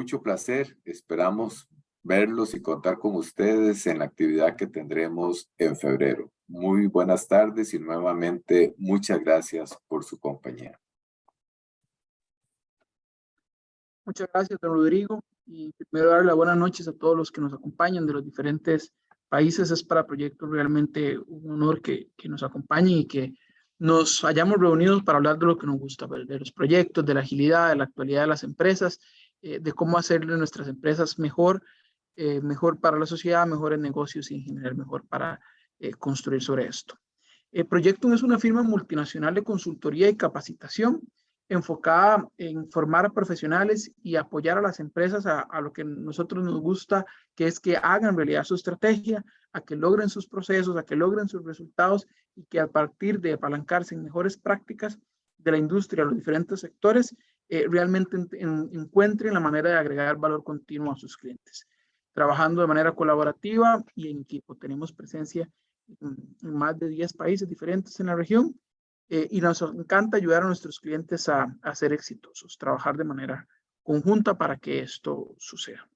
mucho placer. Esperamos verlos y contar con ustedes en la actividad que tendremos en febrero. Muy buenas tardes y nuevamente muchas gracias por su compañía. Muchas gracias, don Rodrigo. Y primero dar las buenas noches a todos los que nos acompañan de los diferentes países. Es para Proyecto realmente un honor que nos acompañen y que nos hayamos reunido para hablar de lo que nos gusta, de los proyectos, de la agilidad, de la actualidad de las empresas, de cómo hacerle nuestras empresas mejor, mejor para la sociedad, mejores negocios y en general mejor para construir sobre esto. Proyectum es una firma multinacional de consultoría y capacitación enfocada en formar a profesionales y apoyar a las empresas a lo que nosotros nos gusta, que es que hagan realidad su estrategia, a que logren sus procesos, a que logren sus resultados y que a partir de apalancarse en mejores prácticas de la industria, los diferentes sectores, realmente encuentren la manera de agregar valor continuo a sus clientes. Trabajando de manera colaborativa y en equipo. Tenemos presencia en más de 10 países diferentes en la región. Y nos encanta ayudar a nuestros clientes a ser exitosos, trabajar de manera conjunta para que esto suceda.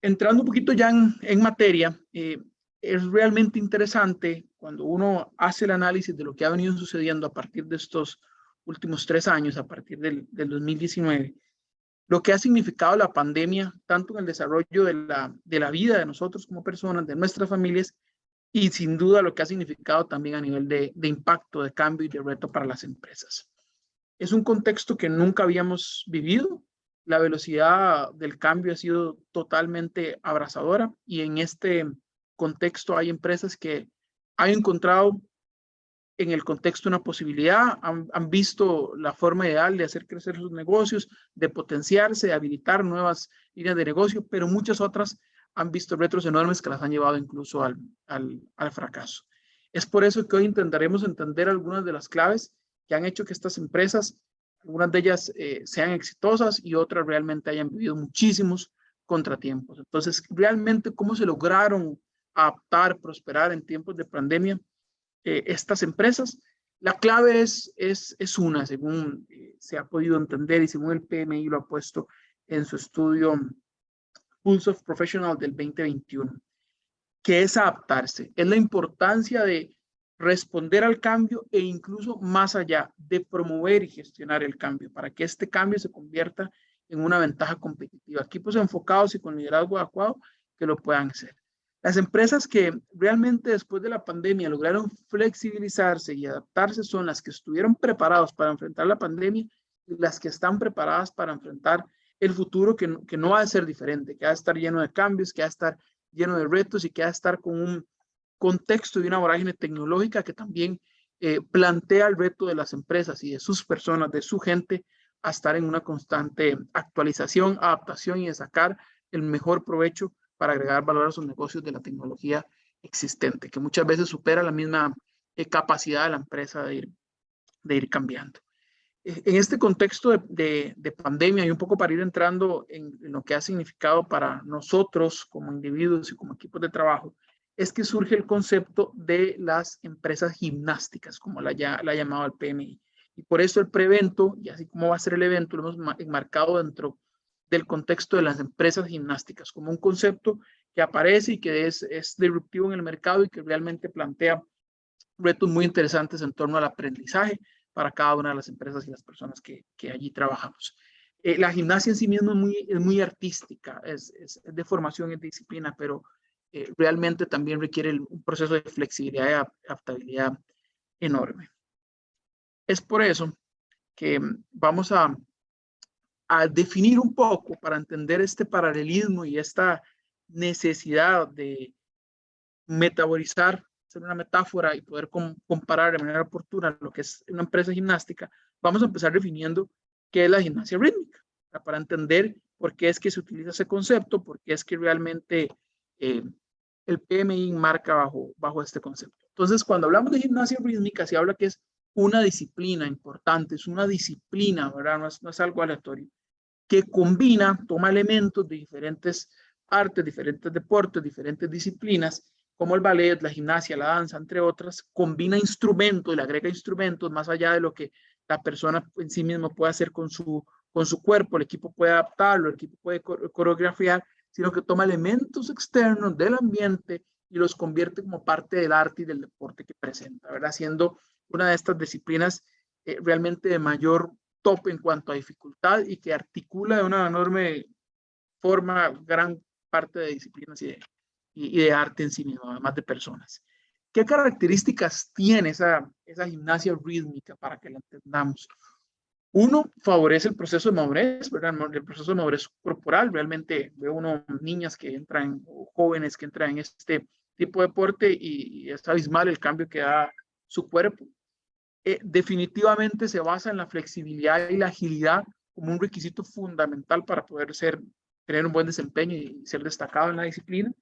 Entrando un poquito ya en materia, es realmente interesante cuando uno hace el análisis de lo que ha venido sucediendo a partir de estos últimos 3 años, a partir del 2019, lo que ha significado la pandemia, tanto en el desarrollo de la vida de nosotros como personas, de nuestras familias, y sin duda lo que ha significado también a nivel de impacto, de cambio y de reto para las empresas. Es un contexto que nunca habíamos vivido. La velocidad del cambio ha sido totalmente abrasadora y en este contexto hay empresas que han encontrado en el contexto una posibilidad, han visto la forma ideal de hacer crecer sus negocios, de potenciarse, de habilitar nuevas líneas de negocio, pero muchas otras han visto retos enormes que las han llevado incluso al fracaso. Es por eso que hoy intentaremos entender algunas de las claves que han hecho que estas empresas, algunas de ellas sean exitosas y otras realmente hayan vivido muchísimos contratiempos. Entonces, realmente, ¿cómo se lograron adaptar, prosperar en tiempos de pandemia estas empresas? La clave es una, según se ha podido entender y según el PMI lo ha puesto en su estudio Pulse of Professional del 2021, que es adaptarse, es la importancia de responder al cambio e incluso más allá de promover y gestionar el cambio para que este cambio se convierta en una ventaja competitiva. Equipos enfocados y con liderazgo adecuado que lo puedan hacer. Las empresas que realmente después de la pandemia lograron flexibilizarse y adaptarse son las que estuvieron preparados para enfrentar la pandemia y las que están preparadas para enfrentar el futuro que no va a ser diferente, que va a estar lleno de cambios, que va a estar lleno de retos y que va a estar con un contexto de una vorágine tecnológica que también plantea el reto de las empresas y de sus personas, de su gente, a estar en una constante actualización, adaptación y de sacar el mejor provecho para agregar valor a sus negocios de la tecnología existente, que muchas veces supera la misma capacidad de la empresa de ir cambiando. En este contexto de pandemia y un poco para ir entrando en lo que ha significado para nosotros como individuos y como equipos de trabajo, es que surge el concepto de las empresas gimnásticas, como la ha llamado el PMI. Y por eso el preevento, y así como va a ser el evento, lo hemos enmarcado dentro del contexto de las empresas gimnásticas, como un concepto que aparece y que es disruptivo en el mercado y que realmente plantea retos muy interesantes en torno al aprendizaje para cada una de las empresas y las personas que allí trabajamos. La gimnasia en sí misma es muy artística, es de formación, es disciplina, pero realmente también requiere un proceso de flexibilidad y adaptabilidad enorme. Es por eso que vamos a definir un poco para entender este paralelismo y esta necesidad de metabolizar, hacer una metáfora y poder comparar de manera oportuna lo que es una empresa gimnástica. Vamos a empezar definiendo qué es la gimnasia rítmica, para entender por qué es que se utiliza ese concepto, por qué es que realmente el PMI marca bajo este concepto. Entonces, cuando hablamos de gimnasia rítmica, se habla que es una disciplina importante, es una disciplina, ¿verdad? No es algo aleatorio, que combina, toma elementos de diferentes artes, diferentes deportes, diferentes disciplinas, como el ballet, la gimnasia, la danza, entre otras, combina instrumentos, le agrega instrumentos más allá de lo que la persona en sí misma puede hacer con su cuerpo, el equipo puede adaptarlo, el equipo puede coreografiar, sino que toma elementos externos del ambiente y los convierte como parte del arte y del deporte que presenta, ¿verdad? Siendo una de estas disciplinas realmente de mayor top en cuanto a dificultad y que articula de una enorme forma gran parte de disciplinas y de arte en sí mismo, además de personas. ¿Qué características tiene esa gimnasia rítmica para que la entendamos? Uno, favorece el proceso de madurez, ¿verdad? El proceso de madurez corporal. Realmente veo uno niñas que entran, o jóvenes que entran en este tipo de deporte y es abismal el cambio que da su cuerpo. Definitivamente se basa en la flexibilidad y la agilidad como un requisito fundamental para poder tener un buen desempeño y ser destacado en la disciplina.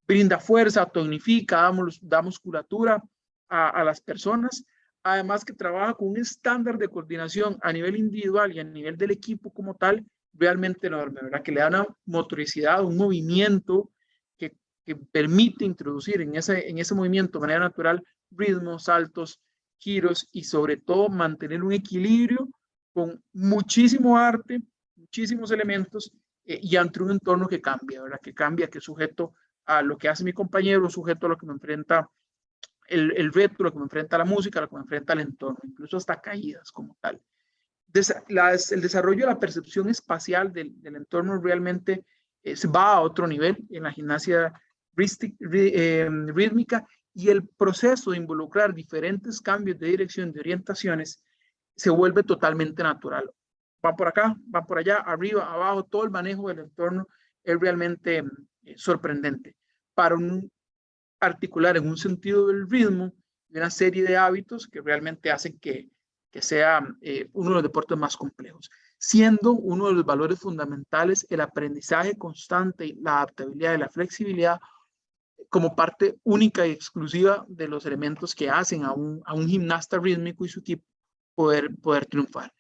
Brinda fuerza, tonifica, da musculatura a las personas. Además que trabaja con un estándar de coordinación a nivel individual y a nivel del equipo como tal, realmente enorme, ¿verdad? Que le da una motoricidad, un movimiento que permite introducir en ese movimiento de manera natural ritmos, saltos, giros y sobre todo mantener un equilibrio con muchísimo arte, muchísimos elementos y ante un entorno que cambia, ¿verdad? Que cambia, que es sujeto a lo que hace mi compañero, sujeto a lo que me enfrenta el reto, lo que me enfrenta la música, lo que me enfrenta el entorno, incluso hasta caídas como tal. El desarrollo de la percepción espacial del entorno realmente va a otro nivel en la gimnasia rítmica y el proceso de involucrar diferentes cambios de dirección, de orientaciones, se vuelve totalmente natural. Va por acá, va por allá, arriba, abajo, todo el manejo del entorno es realmente sorprendente. Para un articular en un sentido del ritmo y una serie de hábitos que realmente hacen que sea uno de los deportes más complejos, siendo uno de los valores fundamentales el aprendizaje constante y la adaptabilidad y la flexibilidad como parte única y exclusiva de los elementos que hacen a un gimnasta rítmico y su equipo poder triunfar.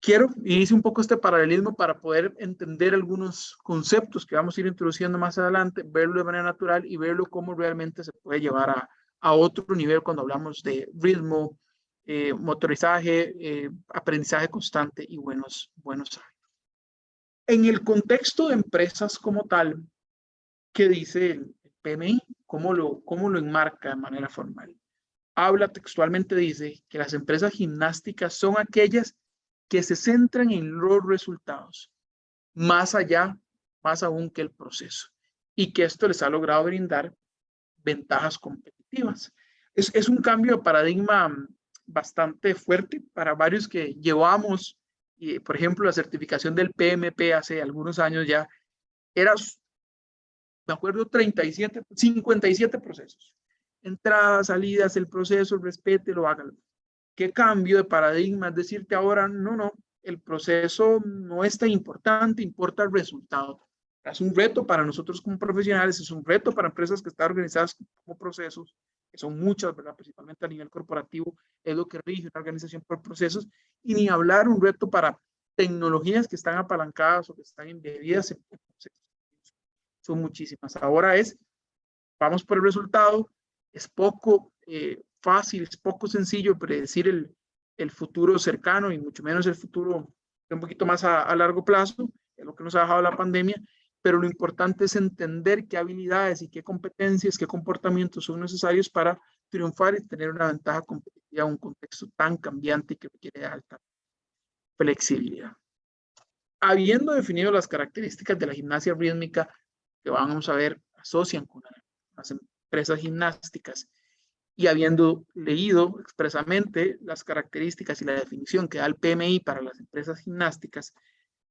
Quiero, y hice un poco este paralelismo para poder entender algunos conceptos que vamos a ir introduciendo más adelante, verlo de manera natural y verlo cómo realmente se puede llevar a otro nivel cuando hablamos de ritmo, motorizaje, aprendizaje constante y buenos hábitos. En el contexto de empresas como tal, ¿qué dice el PMI? ¿Cómo lo enmarca de manera formal? Habla textualmente, dice que las empresas gimnásticas son aquellas que se centran en los resultados, más aún que el proceso, y que esto les ha logrado brindar ventajas competitivas. Es un cambio de paradigma bastante fuerte para varios que llevamos, por ejemplo, la certificación del PMP hace algunos años ya, era, me acuerdo, 57 procesos. Entradas, salidas, el proceso, respételo, hágalo. ¿Qué cambio de paradigma? Es decirte ahora, no, el proceso no es tan importante, importa el resultado. Es un reto para nosotros como profesionales, es un reto para empresas que están organizadas como procesos, que son muchas, ¿verdad? Principalmente a nivel corporativo, es lo que rige una organización por procesos, y ni hablar un reto para tecnologías que están apalancadas o que están embebidas en procesos. Son muchísimas. Ahora vamos por el resultado, es poco fácil, es poco sencillo predecir el futuro cercano y mucho menos el futuro un poquito más a largo plazo, es lo que nos ha dejado la pandemia, pero lo importante es entender qué habilidades y qué competencias, qué comportamientos son necesarios para triunfar y tener una ventaja competitiva en un contexto tan cambiante y que requiere alta flexibilidad. Habiendo definido las características de la gimnasia rítmica que vamos a ver asocian con las empresas gimnásticas y habiendo leído expresamente las características y la definición que da el PMI para las empresas gimnásticas,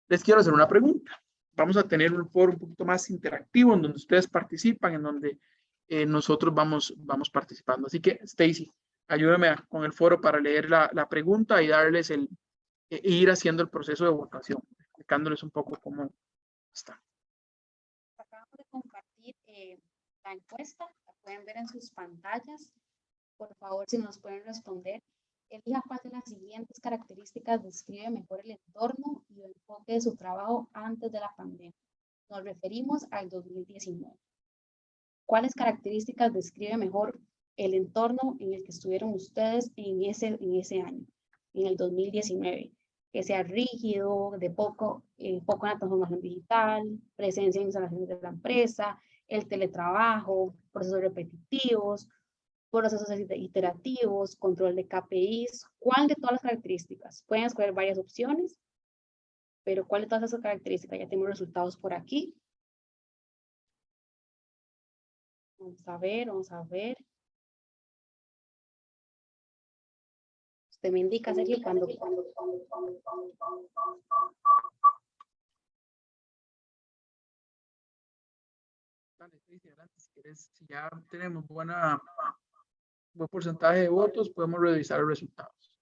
les quiero hacer una pregunta. Vamos a tener un foro un poquito más interactivo en donde ustedes participan, en donde nosotros vamos participando. Así que, Stacy, ayúdame con el foro para leer la pregunta y darles ir haciendo el proceso de votación, explicándoles un poco cómo está. Acabamos de compartir la encuesta, la pueden ver en sus pantallas. Por favor, si nos pueden responder, elija cuál de las siguientes características describe mejor el entorno y el enfoque de su trabajo antes de la pandemia. Nos referimos al 2019. ¿Cuáles características describe mejor el entorno en el que estuvieron ustedes en ese año? en el 2019, que sea rígido, de poco en la transformación digital, presencia en instalaciones de la empresa, el teletrabajo, procesos repetitivos, procesos iterativos, control de KPIs. ¿Cuál de todas las características? Pueden escoger varias opciones, pero ¿cuál de todas esas características? Ya tenemos resultados por aquí. Vamos a ver, vamos a ver. Usted me indica, Sergio, cuando. Si ya tenemos buen porcentaje de votos, podemos revisar los resultados.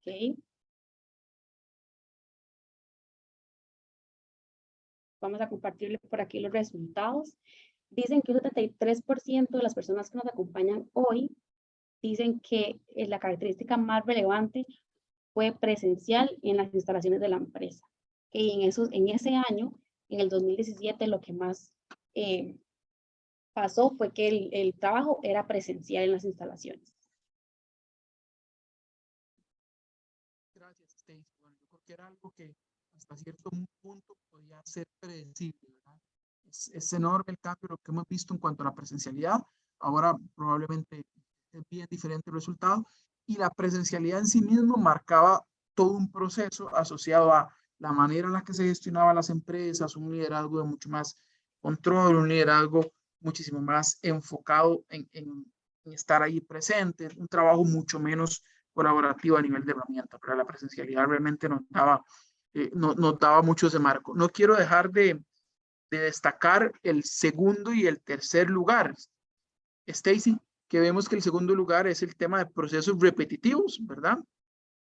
Ok. Vamos a compartirle por aquí los resultados. Dicen que un 73% de las personas que nos acompañan hoy dicen que la característica más relevante fue presencial en las instalaciones de la empresa. Y en ese año, en el 2017, lo que más pasó fue que el trabajo era presencial en las instalaciones. Gracias, Stacy. Bueno, yo creo que era algo que hasta cierto punto podía ser predecible, ¿verdad? Es enorme el cambio, lo que hemos visto en cuanto a la presencialidad. Ahora probablemente es bien diferente el resultado. Y la presencialidad en sí mismo marcaba todo un proceso asociado a la manera en la que se gestionaban las empresas, un liderazgo de mucho más control, un liderazgo muchísimo más enfocado en estar ahí presente, un trabajo mucho menos colaborativo a nivel de herramienta, pero la presencialidad realmente nos daba mucho ese marco. No quiero dejar de destacar el segundo y el tercer lugar, Stacy, que vemos que el segundo lugar es el tema de procesos repetitivos, ¿verdad?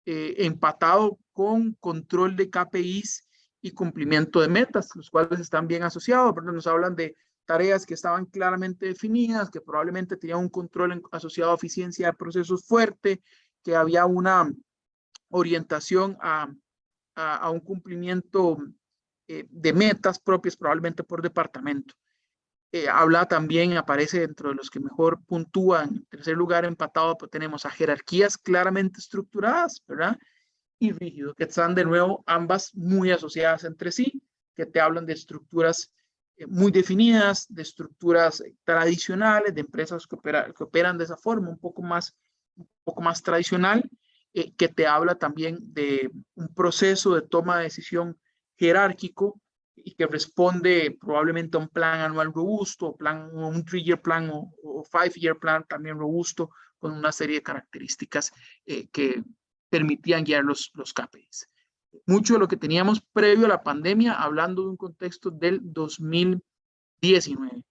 Empatado con control de KPIs y cumplimiento de metas, los cuales están bien asociados, ¿verdad? Nos hablan de tareas que estaban claramente definidas, que probablemente tenían un control asociado a eficiencia de procesos fuerte, que había una orientación a un cumplimiento de metas propias, probablemente por departamento. Habla también, aparece dentro de los que mejor puntúan. En tercer lugar, empatado, pues tenemos a jerarquías claramente estructuradas, ¿verdad? Y rígido, que están de nuevo ambas muy asociadas entre sí, que te hablan de estructuras muy definidas, de estructuras tradicionales, de empresas que operan de esa forma, un poco más tradicional, que te habla también de un proceso de toma de decisión jerárquico y que responde probablemente a un plan anual robusto, un 3-year plan o 5-year plan también robusto, con una serie de características que permitían guiar los KPIs. Mucho de lo que teníamos previo a la pandemia, hablando de un contexto del 2019.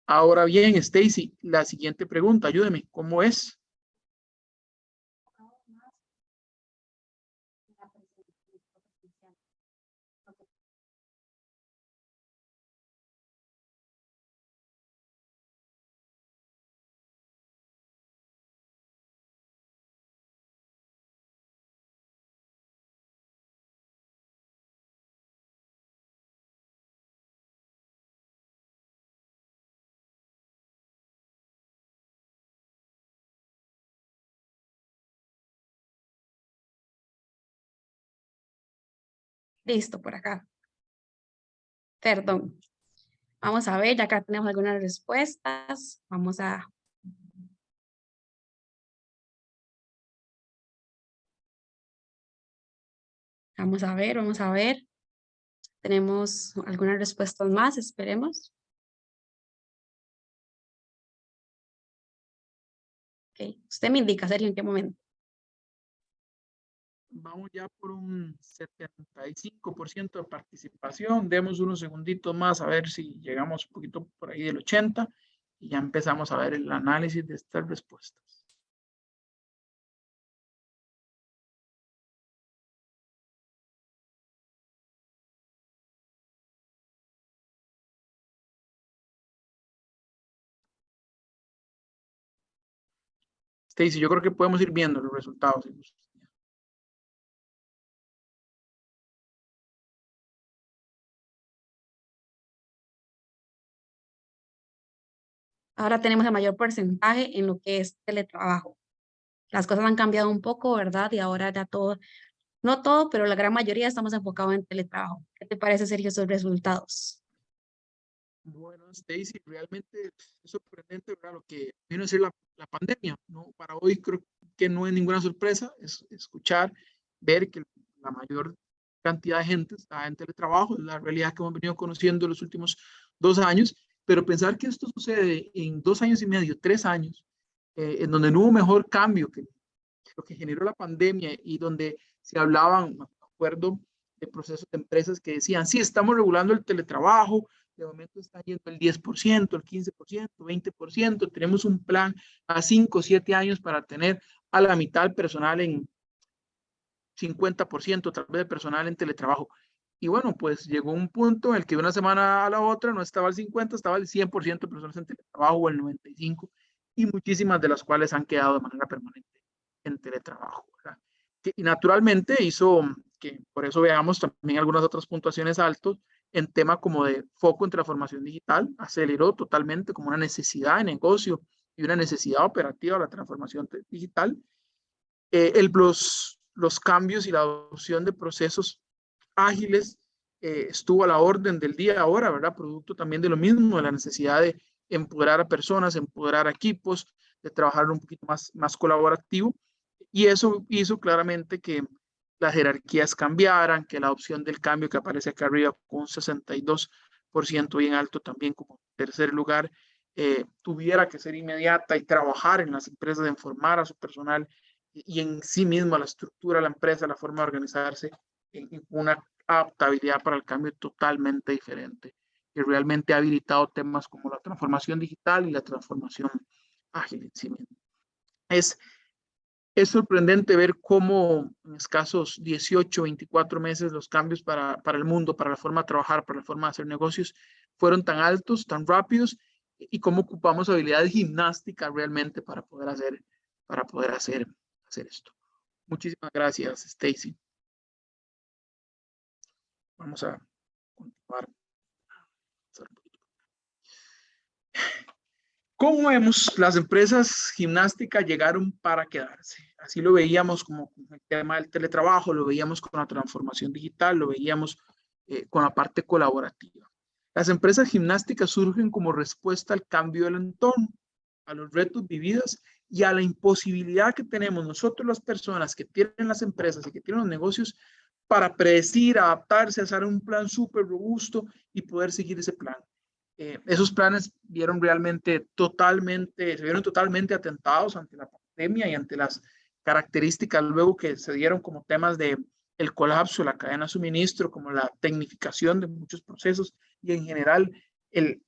Ahora bien, Stacy, la siguiente pregunta, ayúdeme, ¿cómo es? Listo, por acá. Perdón. Vamos a ver, ya acá tenemos algunas respuestas. Vamos a ver, vamos a ver. Tenemos algunas respuestas más, esperemos. Ok, usted me indica, Sergio, ¿en qué momento? Vamos ya por un 75% de participación. Demos unos segunditos más a ver si llegamos un poquito por ahí del 80% y ya empezamos a ver el análisis de estas respuestas. Stacy, yo creo que podemos ir viendo los resultados. Ahora tenemos el mayor porcentaje en lo que es teletrabajo. las cosas han cambiado un poco, ¿verdad? Y ahora ya todo, no todo, pero la gran mayoría estamos enfocados en teletrabajo. ¿Qué te parece, Sergio, esos resultados? Bueno, Stacy, realmente es sorprendente, ¿verdad? Lo que vino a ser la pandemia, ¿no? Para hoy creo que no es ninguna sorpresa, es escuchar, ver que la mayor cantidad de gente está en teletrabajo, es la realidad que hemos venido conociendo en los últimos 2 años, pero pensar que esto sucede en 2 años y medio, 3 años, en donde no hubo mejor cambio que lo que generó la pandemia y donde se hablaban, me acuerdo, de procesos de empresas que decían, sí, estamos regulando el teletrabajo, de momento está yendo el 10%, el 15%, 20%, tenemos un plan a 5 o 7 años para tener a la mitad del personal en 50%, tal vez de personal en teletrabajo. Y bueno, pues llegó un punto en el que de una semana a la otra no estaba el 50, estaba el 100% de personas en teletrabajo o el 95%, y muchísimas de las cuales han quedado de manera permanente en teletrabajo, ¿verdad? Y naturalmente hizo que por eso veamos también algunas otras puntuaciones altas en tema como de foco en transformación digital, aceleró totalmente como una necesidad de negocio y una necesidad operativa la transformación digital. Los cambios y la adopción de procesos ágiles estuvo a la orden del día ahora, ¿verdad? Producto también de lo mismo, de la necesidad de empoderar a personas, empoderar a equipos, de trabajar un poquito más colaborativo. Y eso hizo claramente que las jerarquías cambiaran, que la opción del cambio que aparece acá arriba con un 62% bien alto también como tercer lugar, tuviera que ser inmediata y trabajar en las empresas, en formar a su personal y en sí misma la estructura de la empresa, la forma de organizarse, en una adaptabilidad para el cambio totalmente diferente, que realmente ha habilitado temas como la transformación digital y la transformación ágil en sí misma. Es sorprendente ver cómo en escasos 18, 24 meses los cambios para el mundo, para la forma de trabajar, para la forma de hacer negocios, fueron tan altos, tan rápidos, y cómo ocupamos habilidades gimnásticas realmente para poder hacer esto. Muchísimas gracias, Stacy. Vamos a continuar. Como vemos, las empresas gimnásticas llegaron para quedarse. Así lo veíamos como con el tema del teletrabajo, lo veíamos con la transformación digital, lo veíamos con la parte colaborativa. Las empresas gimnásticas surgen como respuesta al cambio del entorno, a los retos vividos y a la imposibilidad que tenemos nosotros las personas que tienen las empresas y que tienen los negocios para predecir, adaptarse, hacer un plan súper robusto y poder seguir ese plan. Esos planes se vieron totalmente atentados ante la pandemia y ante las características luego que se dieron como temas de el colapso de la cadena de suministro, como la tecnificación de muchos procesos y en general el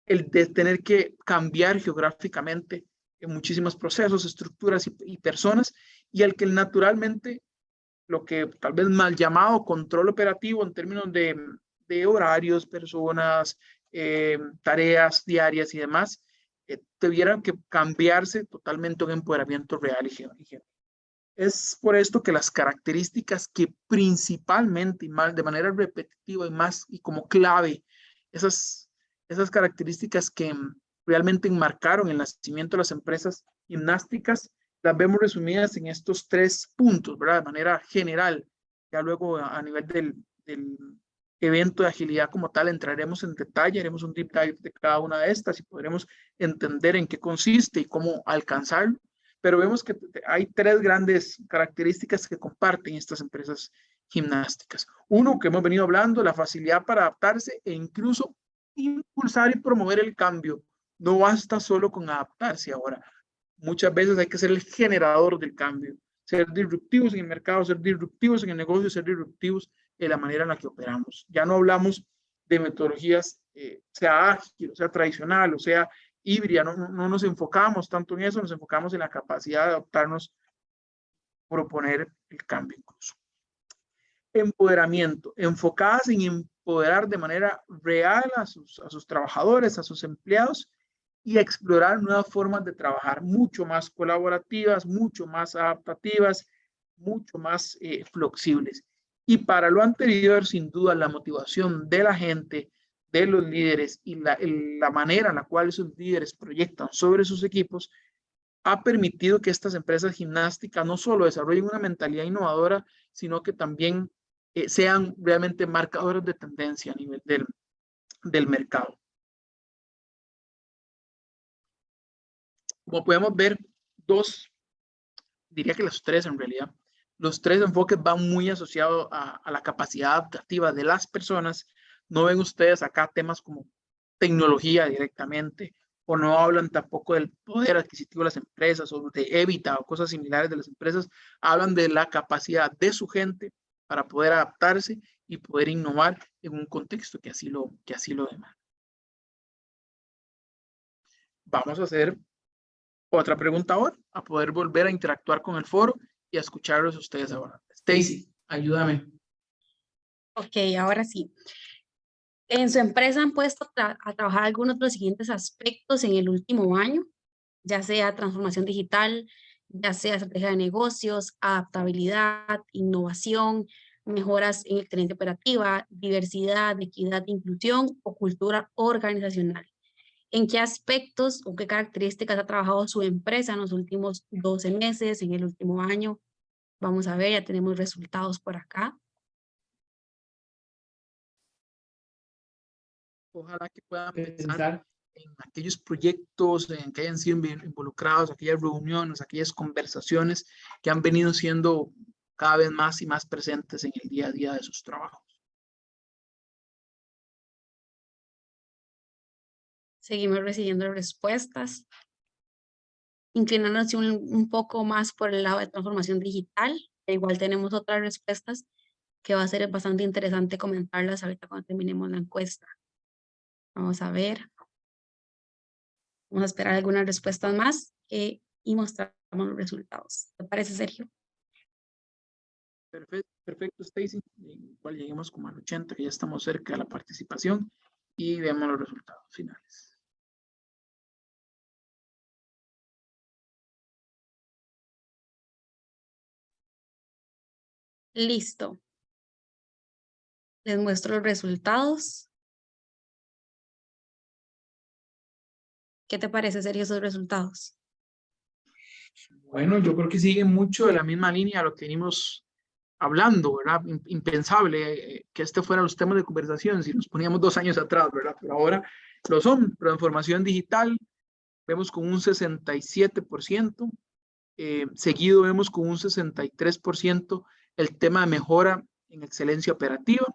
de tener que cambiar geográficamente en muchísimos procesos, estructuras y personas, y al que naturalmente lo que tal vez mal llamado control operativo en términos de horarios, personas, tareas diarias y demás, tuvieran que cambiarse totalmente a un empoderamiento real y genuino. Es por esto que las características que principalmente y más de manera repetitiva y como clave, esas características que realmente enmarcaron el nacimiento de las empresas gimnásticas, las vemos resumidas en estos 3 puntos, ¿verdad? De manera general. Ya luego a nivel del evento de agilidad como tal entraremos en detalle, haremos un deep dive de cada una de estas y podremos entender en qué consiste y cómo alcanzarlo. Pero vemos que hay 3 grandes características que comparten estas empresas gimnásticas. Uno, que hemos venido hablando, la facilidad para adaptarse e incluso impulsar y promover el cambio. No basta solo con adaptarse ahora. Muchas veces hay que ser el generador del cambio, ser disruptivos en el mercado, ser disruptivos en el negocio, ser disruptivos en la manera en la que operamos. Ya no hablamos de metodologías, sea ágil, o sea tradicional, o sea híbrida, no nos enfocamos tanto en eso, nos enfocamos en la capacidad de adaptarnos, proponer el cambio incluso. Empoderamiento, enfocadas en empoderar de manera real a sus trabajadores, a sus empleados y explorar nuevas formas de trabajar mucho más colaborativas, mucho más adaptativas, mucho más flexibles. Y para lo anterior, sin duda, la motivación de la gente, de los líderes y la manera en la cual esos líderes proyectan sobre sus equipos ha permitido que estas empresas gimnásticas no solo desarrollen una mentalidad innovadora, sino que también sean realmente marcadores de tendencia a nivel del mercado. Como podemos ver, diría que los tres en realidad, los tres enfoques van muy asociados a la capacidad adaptativa de las personas. No ven ustedes acá temas como tecnología directamente, o no hablan tampoco del poder adquisitivo de las empresas o de EBITDA o cosas similares de las empresas. Hablan de la capacidad de su gente para poder adaptarse y poder innovar en un contexto que así lo demanda. Vamos a hacer otra pregunta ahora, a poder volver a interactuar con el foro y a escucharlos ustedes ahora. Stacy, ayúdame. Ok, ahora sí. En su empresa han puesto a trabajar algunos de los siguientes aspectos en el último año, ya sea transformación digital, ya sea estrategia de negocios, adaptabilidad, innovación, mejoras en excelente operativa, diversidad, equidad, inclusión o cultura organizacional. ¿En qué aspectos o qué características ha trabajado su empresa en los últimos 12 meses, en el último año? Vamos a ver, ya tenemos resultados por acá. Ojalá que puedan pensar en aquellos proyectos en que hayan sido involucrados, aquellas reuniones, aquellas conversaciones que han venido siendo cada vez más y más presentes en el día a día de sus trabajos. Seguimos recibiendo respuestas. Inclinándonos un poco más por el lado de transformación digital. Igual tenemos otras respuestas que va a ser bastante interesante comentarlas ahorita cuando terminemos la encuesta. Vamos a ver. Vamos a esperar algunas respuestas más y mostramos los resultados. ¿Te parece, Sergio? Perfecto, Stacy. Igual lleguemos como al 80, que ya estamos cerca de la participación, y vemos los resultados finales. Listo. Les muestro los resultados. ¿Qué te parece, Sergio, esos resultados? Bueno, yo creo que sigue mucho de la misma línea a lo que venimos hablando, ¿verdad? Impensable que este fuera los temas de conversación si nos poníamos 2 años atrás, ¿verdad? Pero ahora lo son. Transformación digital, vemos con un 67%, seguido vemos con un 63% el tema de mejora en excelencia operativa,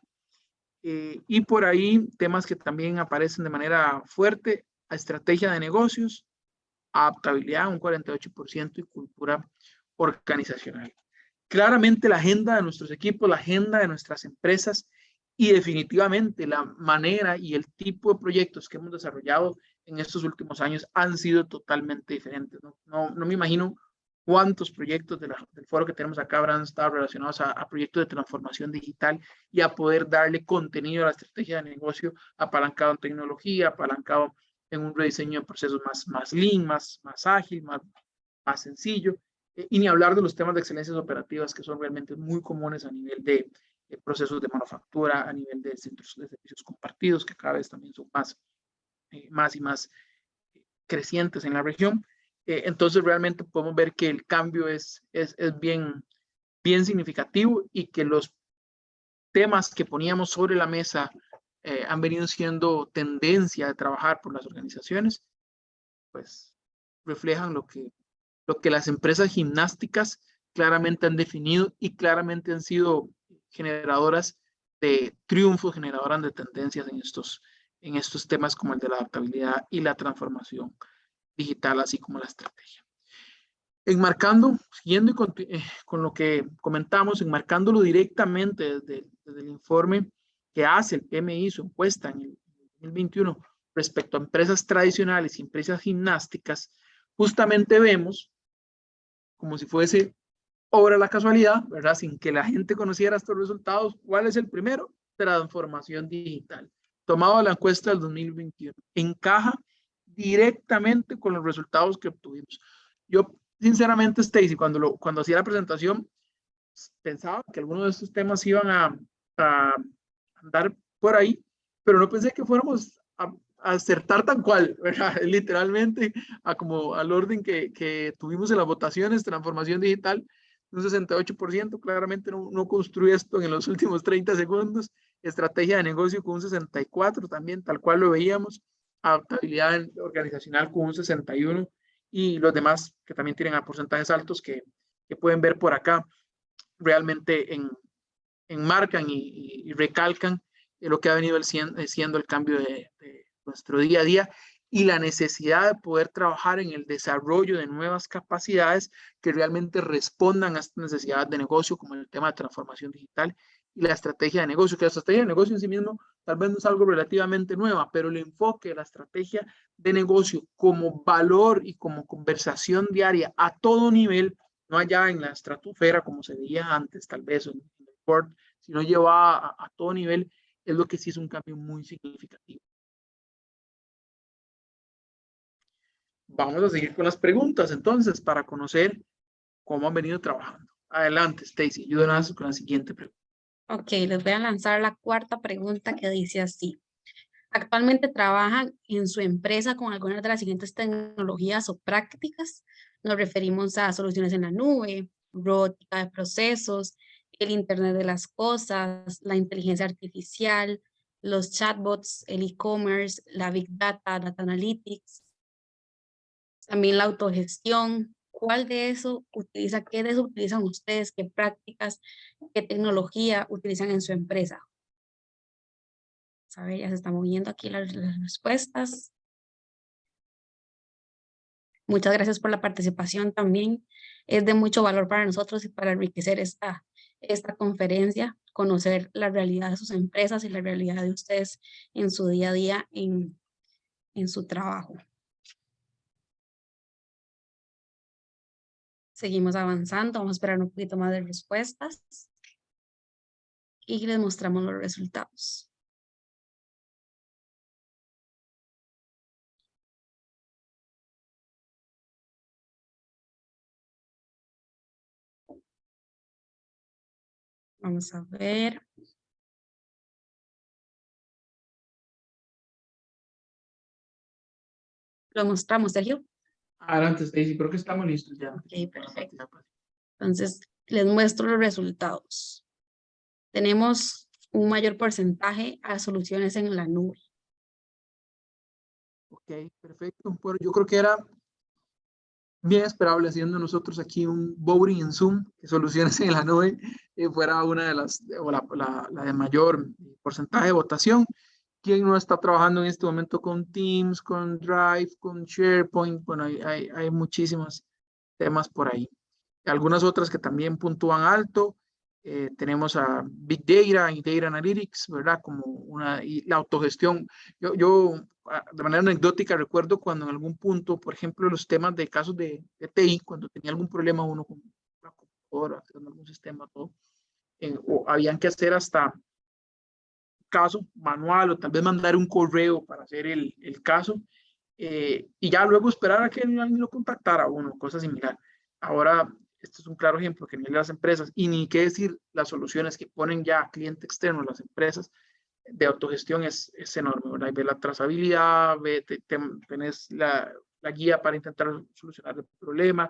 y por ahí temas que también aparecen de manera fuerte, a estrategia de negocios, adaptabilidad, un 48%, y cultura organizacional. Claramente la agenda de nuestros equipos, la agenda de nuestras empresas y definitivamente la manera y el tipo de proyectos que hemos desarrollado en estos últimos años han sido totalmente diferentes. No me imagino cuántos proyectos del foro que tenemos acá habrán estado relacionados a proyectos de transformación digital y a poder darle contenido a la estrategia de negocio apalancado en tecnología, apalancado en un rediseño de procesos más lean, más ágil, más sencillo. Y ni hablar de los temas de excelencias operativas que son realmente muy comunes a nivel de procesos de manufactura, a nivel de centros de servicios compartidos, que cada vez también son más y más crecientes en la región. Entonces realmente podemos ver que el cambio es bien significativo, y que los temas que poníamos sobre la mesa han venido siendo tendencia de trabajar por las organizaciones, pues reflejan lo que las empresas gimnásticas claramente han definido y claramente han sido generadoras de triunfos, generadoras de tendencias en estos temas como el de la adaptabilidad y la transformación digital, así como la estrategia. Siguiendo con lo que comentamos, enmarcándolo directamente desde el informe que hace el PMI, su encuesta en el 2021 respecto a empresas tradicionales y empresas gimnásticas, justamente vemos, como si fuese obra de la casualidad, ¿verdad? Sin que la gente conociera estos resultados, ¿cuál es el primero? Transformación digital. Tomado de la encuesta del 2021. Encaja directamente con los resultados que obtuvimos. Yo, sinceramente, Stacy, cuando hacía la presentación, pensaba que algunos de estos temas iban a andar por ahí, pero no pensé que fuéramos acertar tan cual, ¿verdad? Literalmente como al orden que tuvimos en las votaciones, transformación digital, un 68%, claramente no construye esto en los últimos 30 segundos, estrategia de negocio con un 64% también, tal cual lo veíamos, adaptabilidad organizacional con un 61%, y los demás que también tienen a porcentajes altos que pueden ver por acá, realmente enmarcan y recalcan lo que ha venido siendo el cambio de nuestro día a día y la necesidad de poder trabajar en el desarrollo de nuevas capacidades que realmente respondan a estas necesidades de negocio, como el tema de transformación digital y la estrategia de negocio, que la estrategia de negocio en sí mismo tal vez no es algo relativamente nueva, pero el enfoque de la estrategia de negocio como valor y como conversación diaria a todo nivel, no allá en la estratosfera como se veía antes, tal vez en el board, sino lleva a todo nivel, es lo que sí es un cambio muy significativo. Vamos a seguir con las preguntas entonces para conocer cómo han venido trabajando. Adelante, Stacy, ayúdanos con la siguiente pregunta. Ok, les voy a lanzar la cuarta pregunta que dice así. ¿Actualmente trabajan en su empresa con algunas de las siguientes tecnologías o prácticas? Nos referimos a soluciones en la nube, robótica de procesos, el Internet de las cosas, la inteligencia artificial, los chatbots, el e-commerce, la Big Data, Data Analytics, también la autogestión. ¿Cuál de eso utiliza? ¿Qué de eso utilizan ustedes? ¿Qué prácticas, qué tecnología utilizan en su empresa? A ver, ya se están moviendo aquí las respuestas. Muchas gracias por la participación también. Es de mucho valor para nosotros y para enriquecer esta conferencia, conocer la realidad de sus empresas y la realidad de ustedes en su día a día en su trabajo. Seguimos avanzando, vamos a esperar un poquito más de respuestas y les mostramos los resultados. Vamos a ver. Lo mostramos, Sergio. Adelante, Stacy, creo que estamos listos ya. Ok, perfecto. Entonces, les muestro los resultados. Tenemos un mayor porcentaje a soluciones en la nube. Ok, perfecto. Bueno, yo creo que era bien esperable, haciendo nosotros aquí un voting en Zoom, que soluciones en la nube fuera una de las, o la de mayor porcentaje de votación. ¿Quién no está trabajando en este momento con Teams, con Drive, con SharePoint? Bueno, hay muchísimos temas por ahí. Algunas otras que también puntúan alto. Tenemos a Big Data y Data Analytics, ¿verdad? Como y la autogestión. Yo de manera anecdótica recuerdo cuando en algún punto, por ejemplo, los temas de casos de TI, cuando tenía algún problema uno con la computadora, con algún sistema, todo, o habían que hacer hasta caso manual o tal vez mandar un correo para hacer el caso y ya luego esperar a que alguien lo contactara a uno, cosa similar. Ahora, esto es un claro ejemplo que ni las empresas y ni qué decir las soluciones que ponen ya cliente externo las empresas de autogestión es enorme, ¿verdad? Y ve la trazabilidad, tenés la guía para intentar solucionar el problema,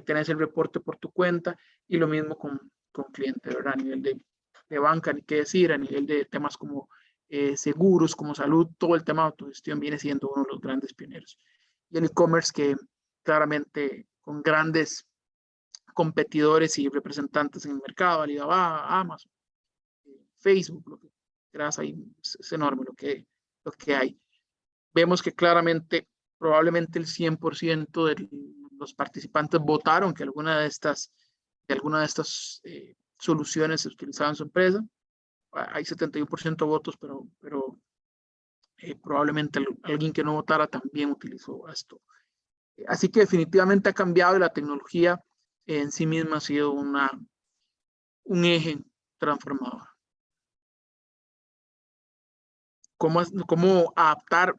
tenés el reporte por tu cuenta y lo mismo con cliente, ¿verdad? A nivel de banca, ni qué decir, a nivel de temas como seguros, como salud, todo el tema de autogestión viene siendo uno de los grandes pioneros. Y el e-commerce que claramente con grandes competidores y representantes en el mercado, Alibaba, Amazon, Facebook, lo que quieras, ahí es enorme lo que hay. Vemos que claramente, probablemente el 100% de los participantes votaron que alguna de estas soluciones se utilizaban en su empresa. Hay 71% de votos, pero probablemente alguien que no votara también utilizó esto. Así que definitivamente ha cambiado y la tecnología en sí misma ha sido un eje transformador. ¿Cómo adaptar?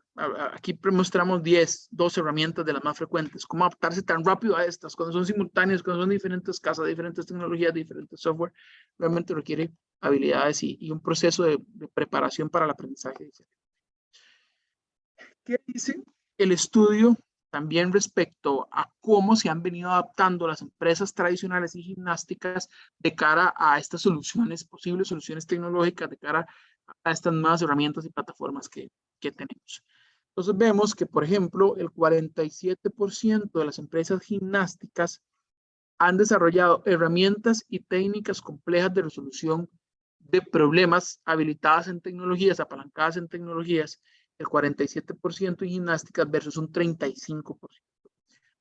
Aquí mostramos 12 herramientas de las más frecuentes. ¿Cómo adaptarse tan rápido a estas? Cuando son simultáneas, cuando son diferentes casas, diferentes tecnologías, diferentes software, realmente requiere habilidades y un proceso de preparación para el aprendizaje. ¿Qué dice el estudio también respecto a cómo se han venido adaptando las empresas tradicionales y gimnásticas de cara a estas soluciones, posibles soluciones tecnológicas, de cara a estas nuevas herramientas y plataformas que tenemos? Entonces vemos que, por ejemplo, el 47% de las empresas gimnásticas han desarrollado herramientas y técnicas complejas de resolución de problemas habilitadas en tecnologías, apalancadas en tecnologías, el 47% en gimnásticas versus un 35%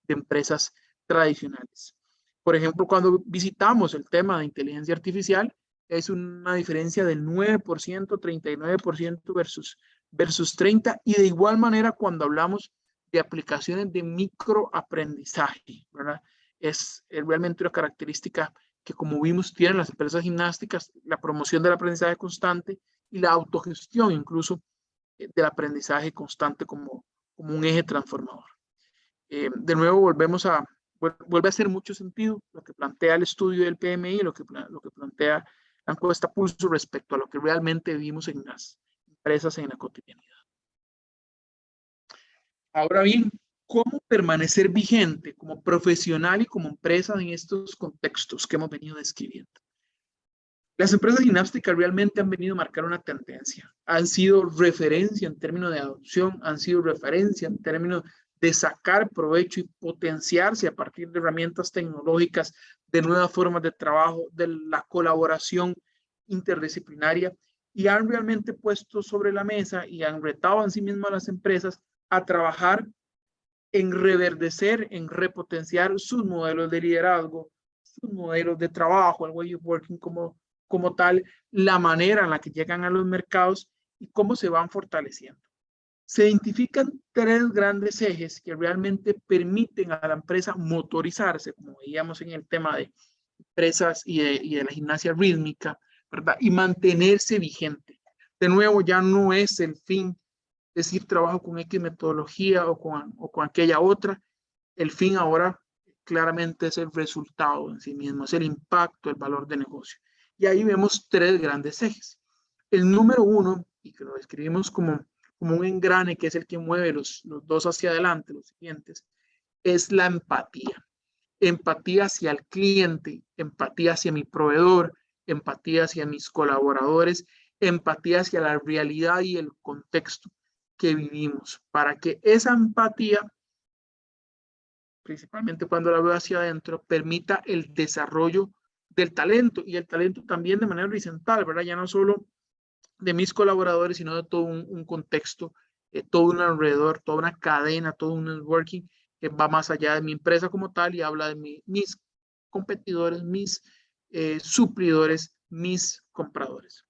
de empresas tradicionales. Por ejemplo, cuando visitamos el tema de inteligencia artificial, es una diferencia del 9%, 39% versus 30%, y de igual manera cuando hablamos de aplicaciones de microaprendizaje, ¿verdad? Es realmente una característica que, como vimos, tienen las empresas gimnásticas, la promoción del aprendizaje constante y la autogestión incluso del aprendizaje constante como un eje transformador. De nuevo, vuelve a hacer mucho sentido lo que plantea el estudio del PMI, lo que plantea la encuesta Pulso respecto a lo que realmente vivimos en las empresas en la cotidianidad. Ahora bien, ¿cómo permanecer vigente como profesional y como empresa en estos contextos que hemos venido describiendo? Las empresas gimnásticas realmente han venido a marcar una tendencia. Han sido referencia en términos de adopción, han sido referencia en términos de sacar provecho y potenciarse a partir de herramientas tecnológicas, de nuevas formas de trabajo, de la colaboración interdisciplinaria, y han realmente puesto sobre la mesa y han retado en sí mismas a las empresas a trabajar en reverdecer, en repotenciar sus modelos de liderazgo, sus modelos de trabajo, el way of working como tal, la manera en la que llegan a los mercados y cómo se van fortaleciendo. Se identifican tres grandes ejes que realmente permiten a la empresa motorizarse, como veíamos en el tema de empresas y de la gimnasia rítmica, ¿verdad? Y mantenerse vigente. De nuevo, ya no es el fin decir trabajo con X metodología o con aquella otra. El fin ahora claramente es el resultado en sí mismo, es el impacto, el valor de negocio. Y ahí vemos tres grandes ejes. El número uno, y que lo describimos como un engrane que es el que mueve los dos hacia adelante, los siguientes, es la empatía. Empatía hacia el cliente, empatía hacia mi proveedor, empatía hacia mis colaboradores, empatía hacia la realidad y el contexto que vivimos, para que esa empatía, principalmente cuando la veo hacia adentro, permita el desarrollo del talento, y el talento también de manera horizontal, ¿verdad? Ya no solo de mis colaboradores, sino de todo un contexto, todo un alrededor, toda una cadena, todo un networking que va más allá de mi empresa como tal y habla de mis competidores, mis suplidores, mis compradores.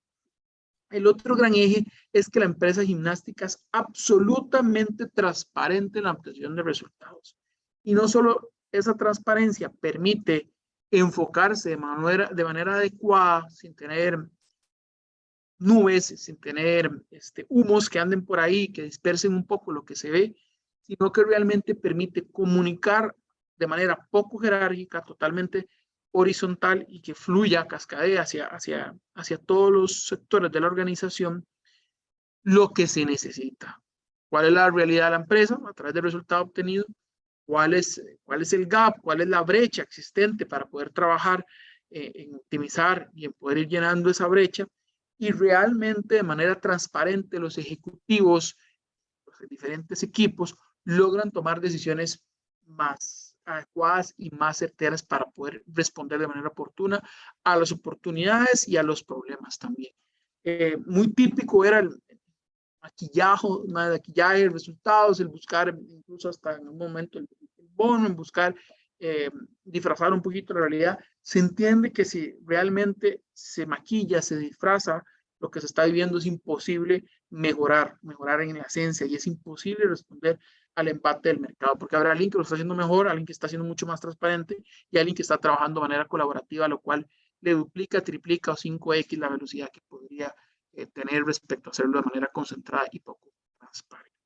El otro gran eje es que la empresa gimnástica es absolutamente transparente en la obtención de resultados. Y no solo esa transparencia permite enfocarse de manera adecuada, sin tener nubes, sin tener humos que anden por ahí, que dispersen un poco lo que se ve, sino que realmente permite comunicar de manera poco jerárquica, totalmente horizontal, y que fluya, cascadea hacia todos los sectores de la organización lo que se necesita. ¿Cuál es la realidad de la empresa a través del resultado obtenido? ¿Cuál es el gap? ¿Cuál es la brecha existente para poder trabajar en optimizar y en poder ir llenando esa brecha? Y realmente de manera transparente los ejecutivos, los diferentes equipos logran tomar decisiones más adecuadas y más certeras para poder responder de manera oportuna a las oportunidades y a los problemas también. Muy típico era el maquillaje, resultados, el buscar incluso hasta en un momento el bono, en buscar disfrazar un poquito la realidad. Se entiende que si realmente se maquilla, se disfraza lo que se está viviendo, es imposible mejorar en la esencia, y es imposible responder al empate del mercado, porque habrá alguien que lo está haciendo mejor, alguien que está haciendo mucho más transparente y alguien que está trabajando de manera colaborativa, lo cual le duplica, triplica o 5x la velocidad que podría tener respecto a hacerlo de manera concentrada y poco transparente.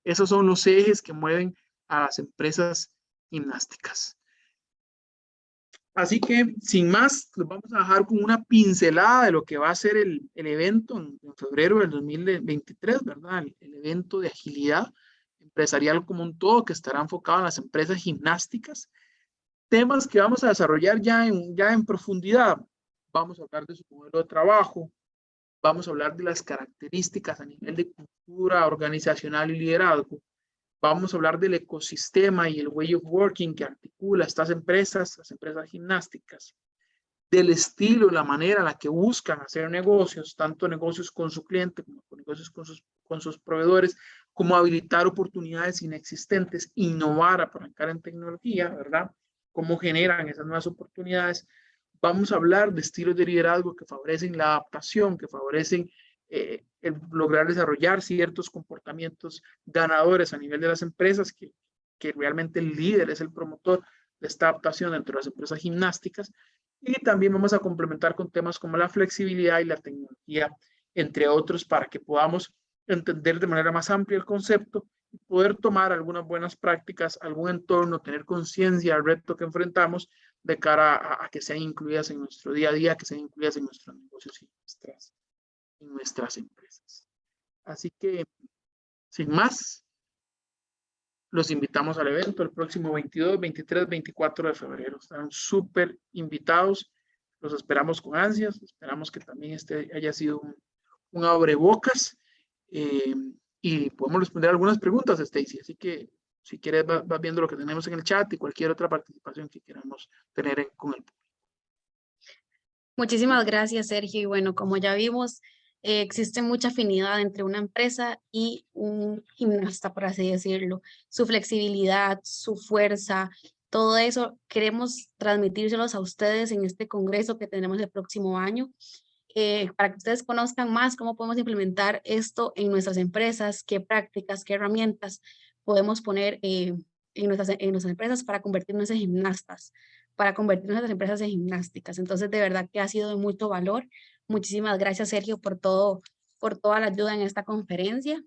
Esos son los ejes que mueven a las empresas gimnásticas. Así que, sin más, los vamos a dejar con una pincelada de lo que va a ser el evento en febrero del 2023, ¿verdad? El evento de agilidad empresarial como un todo, que estará enfocado en las empresas gimnásticas. Temas que vamos a desarrollar ya en profundidad. Vamos a hablar de su modelo de trabajo, vamos a hablar de las características a nivel de cultura organizacional y liderazgo. Vamos a hablar del ecosistema y el way of working que articula estas empresas, las empresas gimnásticas, del estilo, la manera en la que buscan hacer negocios, tanto negocios con su cliente como negocios con sus proveedores, como habilitar oportunidades inexistentes, innovar, apalancar en tecnología, ¿verdad? Cómo generan esas nuevas oportunidades. Vamos a hablar de estilos de liderazgo que favorecen la adaptación, que favorecen el lograr desarrollar ciertos comportamientos ganadores a nivel de las empresas, que realmente el líder es el promotor de esta adaptación dentro de las empresas gimnásticas. Y también vamos a complementar con temas como la flexibilidad y la tecnología, entre otros, para que podamos entender de manera más amplia el concepto y poder tomar algunas buenas prácticas, algún entorno, tener conciencia del reto que enfrentamos de cara a que sean incluidas en nuestro día a día, que sean incluidas en nuestros negocios y en nuestras empresas. Así que, sin más, los invitamos al evento el próximo 22, 23, 24 de febrero. Están súper invitados. Los esperamos con ansias. Esperamos que también haya sido un abrebocas. Y podemos responder algunas preguntas, Stacy. Así que, si quieres, vas viendo lo que tenemos en el chat y cualquier otra participación que queramos tener con el público. Muchísimas gracias, Sergio. Y bueno, como ya vimos, existe mucha afinidad entre una empresa y un gimnasta, por así decirlo. Su flexibilidad, su fuerza, todo eso queremos transmitírselos a ustedes en este congreso que tenemos el próximo año, para que ustedes conozcan más cómo podemos implementar esto en nuestras empresas, qué prácticas, qué herramientas podemos poner en nuestras empresas para convertirnos en gimnastas, para convertir nuestras empresas en gimnásticas. Entonces, de verdad que ha sido de mucho valor. Muchísimas gracias, Sergio, por toda la ayuda en esta conferencia.